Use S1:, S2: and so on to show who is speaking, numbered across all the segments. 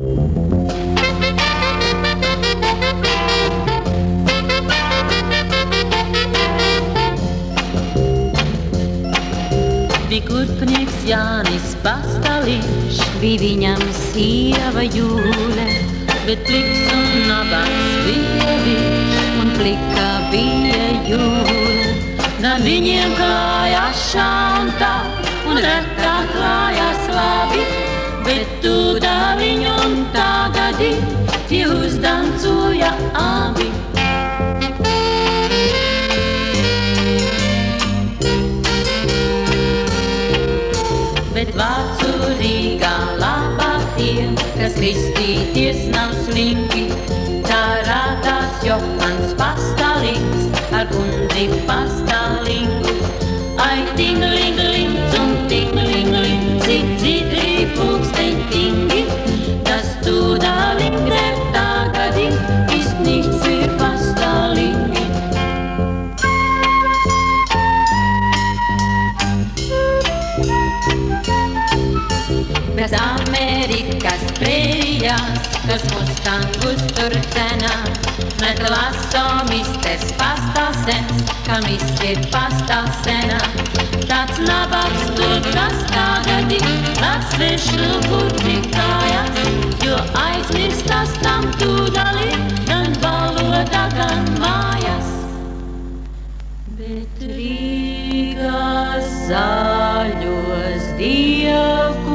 S1: Bija kurpnieks Jānis Pastaliņš,
S2: bija viņam sieva Jūle,
S1: bet pliks un nabaks bija viņš,
S2: un plika bija Jūle.
S1: Gan viņiem klājās šantā, un retā klājās labi, bet tūdā viņu un tagadi tie uzdancoja abi. Bet vācu Rīgā labākiem, kas kristīties nav slinki, tā rādās Johans Pastālings ar kundzi Pastālingu. Ai, tingling-ling, zum tingling-ling, dzidri pulksteņ tingi, das tūdāling der tagadi, ist nicht für Pastālingi. Bez Amerikas prērijās, kas mustangus tur cenā, met laso misters Pastāsens, kam viss ir Pastāsenā. Tāds nabaks tur, kas tagadi, laksvešu kurpi kājās, jo aizmirstas tam tūdali, gan valoda, gan mājas. Bet Rīgā zaļos dievkokus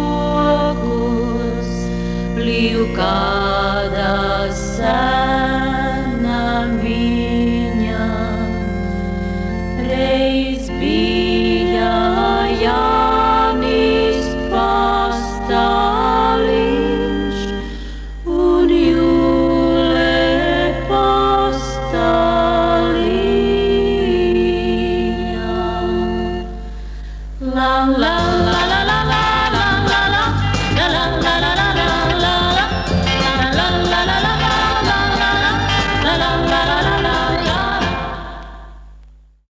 S1: plīv kāda sena miņa. Reiz bija Jānis Pastaliņš un Jūle Pastaliņa. La la la la.